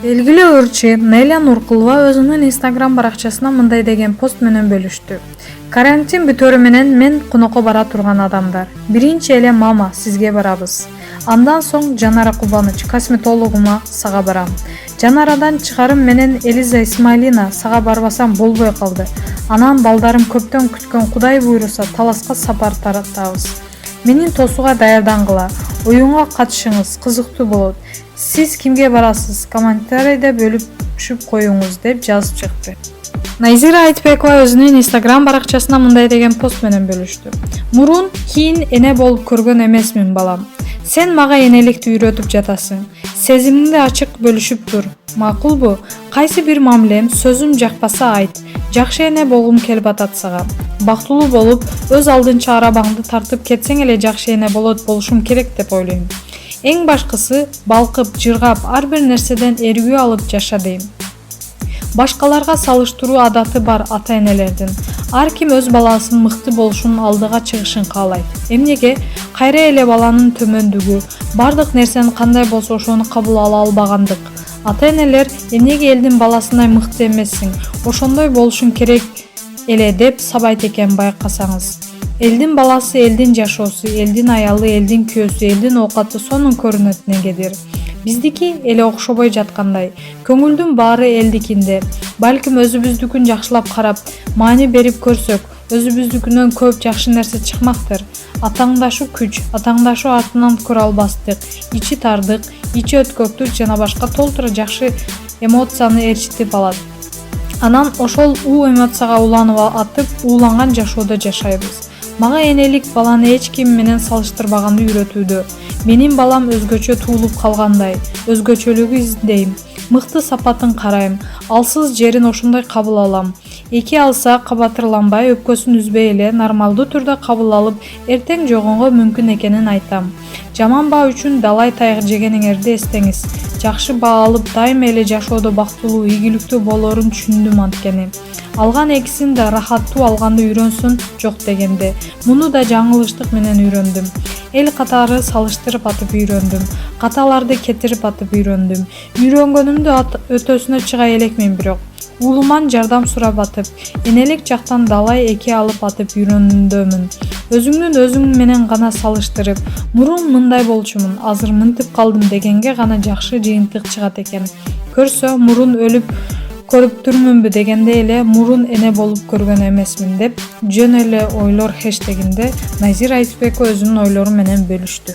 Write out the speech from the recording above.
Белгилүү ырчы Неля Нуркулова өзүнүн Instagram баракчасына мындай деген пост менен бөлүштү. Карантин бүтөрү менен мен конокко бара турган адамдар. Биринчи эле мама сизге барабыз. Андан соң Жанара Кубаныч косметологума сага барам. Жанарадан чыгарым менен Элиза Исмаилина сага барбасам болбой калды. Анан балдарым көптөн күткөн Кудай буйруса Таласка сапар таратабыз. Менин тосууга даярдангыла. Оюнга катышыңыз, кызыктуу болот. Сиз кимге барасыз? Комментарийде бөлүшүп коюңуз деп жазып чыкты. Найзира Айтбекова өзүнүн Instagram баракчасына мындай деген пост менен бөлүштү. Мурун кийин эне болуп көргөн эмесмин балам. Сен мага энеликти үйрөтүп жатасың. Сезимиңди ачык бөлүшүп тур. Макулбу? Кайсы бир мамилем сөзүм жакпаса айт. Жакшы эне болгум келип атат сага. Бактылуу болуп, өз алдынча арабаңды тартып кетсең эле жакшы эне болушум керек деп ойлойм. Эң башкысы балкып, жыргап, ар бир нерседен эргүү алып жаша дейм. Башкаларга салыштыруу адаты бар ата-энелердин. Ар ким өз баласынын мыкты болушун, алдыга чыгышын каалайт. Эмнеге? Кайра эле баланын төмөндүгү, бардык нерсени кандай болсо ошону кабыл ала албагандык. Ата-энелер эмнеге элдин баласындай мыкты эмессиң, ошондой болушуң керек эле деп сабайт экен байкасаңыз. Элдин баласы элдин жашоосу, элдин аялы, элдин күйөөсү, элдин оокаты сонун көрүнөт негедир. Биздики эле окшобой жаткандай. Көңүлдүн баары элдикинде. Балким өзүбүздүкүн жакшылап карап, маани берип көрсөк, өзүбүздүкүнөн көп жакшы нерсе чыкмактыр. Атаңдашуу күч, атаңдашуу артынан көрө албастык, ичи тардык, ичи өткөктүк жана башка толтура жакшы эмоцияны ээрчитип алат. Анан ошол эмоцияга уланып атып, ууланган жашоодо жашайбыз. Мага энелик баланы эч ким менен салыштырбаганды үйрөтүүдө. Менин балам өзгөчө туулуп калгандай, өзгөчөлүгү издейм. Мыкты сапатын карайм, алсыз жерин ошондой кабыл алам. Эки алса кабатырланбай, өпкөсүн үзбөй эле нормалдуу түрдө кабыл алып, эртең жогонго мүмкүн экенин айтам. Жаман баа үчүн далай тайгыр жегениңерди эстеңиз. Жакшы баа алып, дайыма эле жашоодо бактылуу, ийгиликтүү болоорун түшүндүм анткени. Алган экисин да рахаттуу алганды үйрөнсүн жок дегенде. Муну да жаңылыштык менен үйрөндүм. Эл катары салыштырып атып үйрөндүм. Каталарды кетирип атып үйрөндүм. Үйрөнгөнүмдү өтөсүнө чыга элекмин бирок. Уулуман жардам сурап атып, энелик жактан далай эки алып атып үйрөндөмүн. Өзүңдүн өзүң менен гана салыштырып, мурун мындай болчумун, азыр мынтип калдым дегенге гана жакшы жыйынтык чыгат экен. Көрсө, мурун өлүп көрүптүрмүнбү дегенде эле мурун эне болуп көргөн эмесмин деп жөн эле ойлор хэштегинде Найзира Айтбекова өзүнүн ойлору менен бөлүштү.